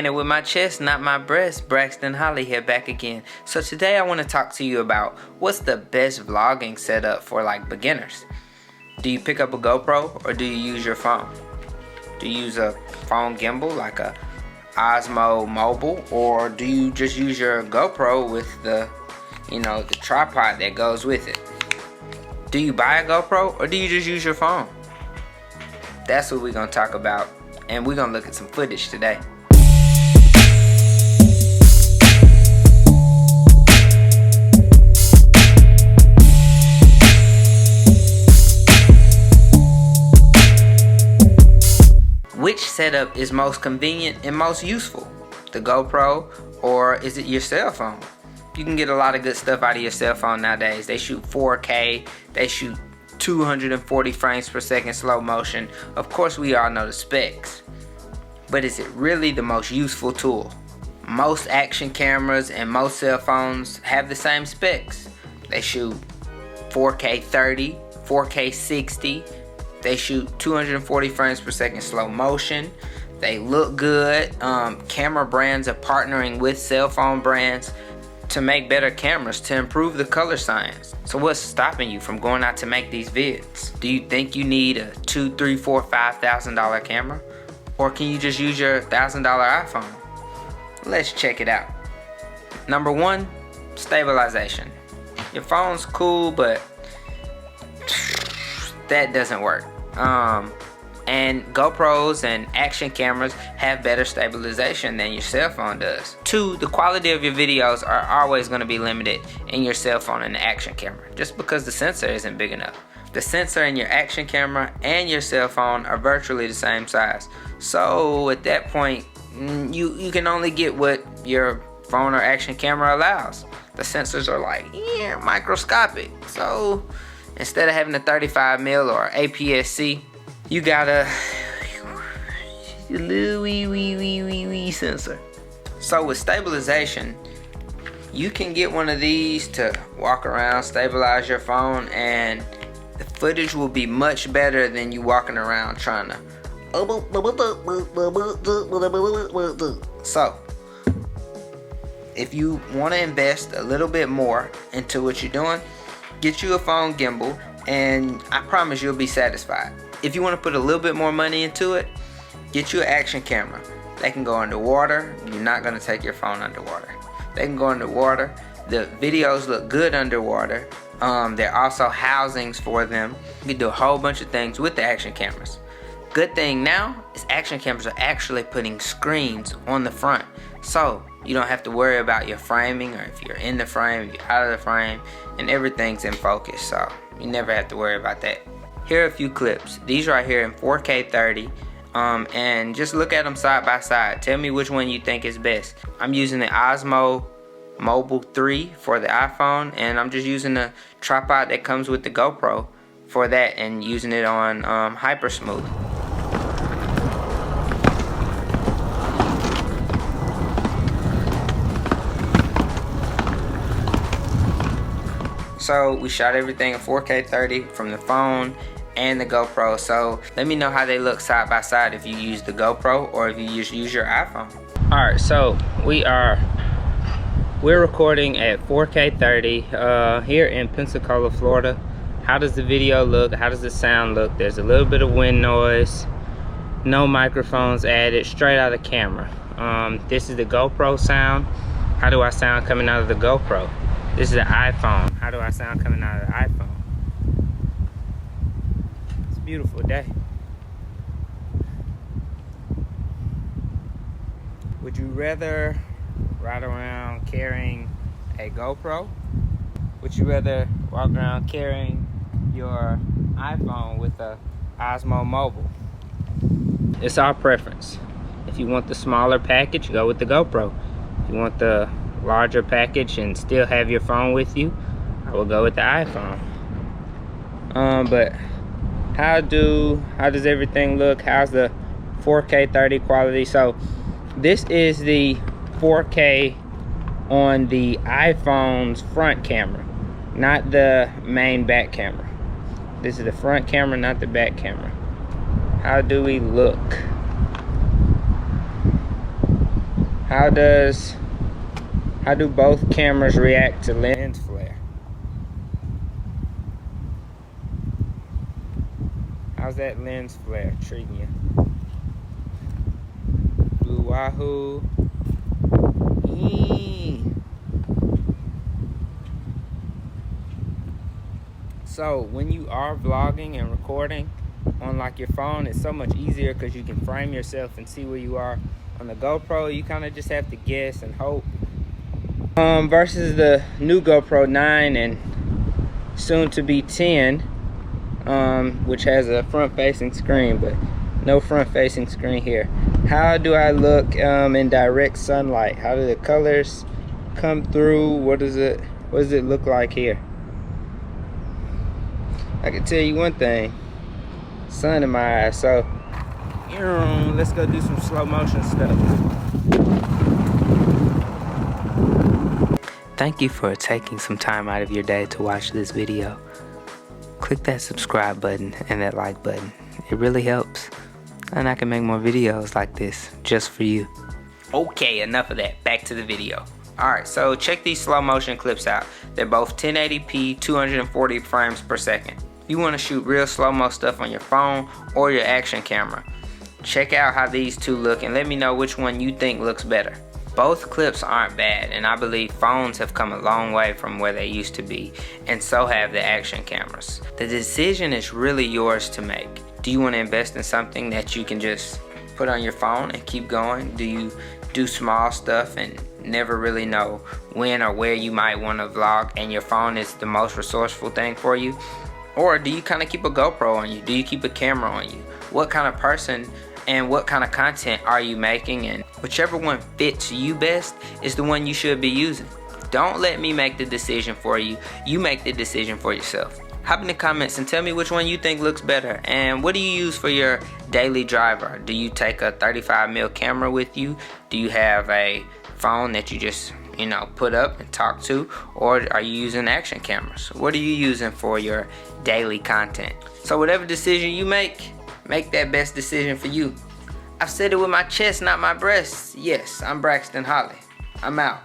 Standing with my chest, not my breast. Braxton Holley here, back again. So today I want to talk to you about what's the best vlogging setup for like beginners. Do you pick up a GoPro or do you use your phone? Do you use a phone gimbal like a Osmo Mobile, or do you just use your GoPro with the tripod that goes with it? Do you buy a GoPro or do you just use your phone? That's what we're gonna talk about, and we're gonna look at some footage today. Which setup is most convenient and most useful? The GoPro, or is it your cell phone? You can get a lot of good stuff out of your cell phone nowadays. They shoot 4K, they shoot 240 frames per second slow motion. Of course, we all know the specs. But is it really the most useful tool? Most action cameras and most cell phones have the same specs. They shoot 4K 30, 4K 60. They shoot 240 frames per second slow motion. They look good. Camera brands are partnering with cell phone brands to make better cameras to improve the color science. So what's stopping you from going out to make these vids? Do you think you need a $2,000, $3,000, $4,000, $5,000 camera? Or can you just use your $1,000 iPhone? Let's check it out. Number one, stabilization. Your phone's cool, but that doesn't work. And GoPros and action cameras have better stabilization than your cell phone does. Two, the quality of your videos are always going to be limited in your cell phone and the action camera, just because the sensor isn't big enough. The sensor in your action camera and your cell phone are virtually the same size. So at that point, you can only get what your phone or action camera allows. The sensors are like microscopic. So instead of having a 35mm or APS-C, you got a little wee sensor. So with stabilization, you can get one of these to walk around, stabilize your phone, and the footage will be much better than you walking around trying to. So, if you want to invest a little bit more into what you're doing, get you a phone gimbal, and I promise you'll be satisfied. If you want to put a little bit more money into it, get you an action camera. They can go underwater. You're not going to take your phone underwater. They can go underwater. The videos look good underwater. There are also housings for them. You can do a whole bunch of things with the action cameras. Good thing now is action cameras are actually putting screens on the front. So you don't have to worry about your framing, or if you're in the frame, if you're out of the frame, and everything's in focus. So you never have to worry about that. Here are a few clips. These right here in 4K 30. And just look at them side by side. Tell me which one you think is best. I'm using the Osmo Mobile 3 for the iPhone, and I'm just using the tripod that comes with the GoPro for that, and using it on Hyper Smooth. So we shot everything in 4K 30 from the phone and the GoPro. So let me know how they look side by side if you use the GoPro or if you just use your iPhone. Alright, so we're recording at 4K 30 here in Pensacola, Florida. How does the video look? How does the sound look? There's a little bit of wind noise. No microphones added, straight out of the camera. This is the GoPro sound. How do I sound coming out of the GoPro? This is the iPhone. How do I sound coming out of the iPhone? It's a beautiful day. Would you rather ride around carrying a GoPro? Would you rather walk around carrying your iPhone with a Osmo Mobile? It's our preference. If you want the smaller package, go with the GoPro. If you want the larger package and still have your phone with you, I will go with the iPhone. But how does everything look? How's the 4K 30 quality? So this is the 4K on the iPhone's front camera, not the main back camera. This is the front camera, not the back camera. How do we look? How do both cameras react to lens flare? How's that lens flare treating you? Blue Wahoo. So when you are vlogging and recording on like your phone, it's so much easier because you can frame yourself and see where you are. On the GoPro, you kind of just have to guess and hope. Versus the new GoPro 9 and soon to be 10, which has a front-facing screen, but no front-facing screen here. How do I look in direct sunlight? How do the colors come through? What does it look like here? I can tell you one thing, sun in my eyes. So let's go do some slow motion stuff. Thank you for taking some time out of your day to watch this video. Click that subscribe button and that like button. It really helps, and I can make more videos like this just for you. Okay, enough of that, back to the video. Alright, so check these slow motion clips out. They're both 1080p, 240 frames per second. You want to shoot real slow-mo stuff on your phone or your action camera. Check out how these two look and let me know which one you think looks better. Both clips aren't bad, and I believe phones have come a long way from where they used to be, and so have the action cameras. The decision is really yours to make. Do you want to invest in something that you can just put on your phone and keep going? Do you do small stuff and never really know when or where you might want to vlog and your phone is the most resourceful thing for you? Or do you kind of keep a GoPro on you? Do you keep a camera on you? What kind of person and what kind of content are you making? And whichever one fits you best is the one you should be using. Don't let me make the decision for you. You make the decision for yourself. Hop in the comments and tell me which one you think looks better. And what do you use for your daily driver? Do you take a 35mm camera with you? Do you have a phone that you just put up and talk to, or are you using action cameras? What are you using for your daily content? So whatever decision you make that best decision for you. I've said it with my chest, not my breast. Yes, I'm Braxton Holley. I'm out.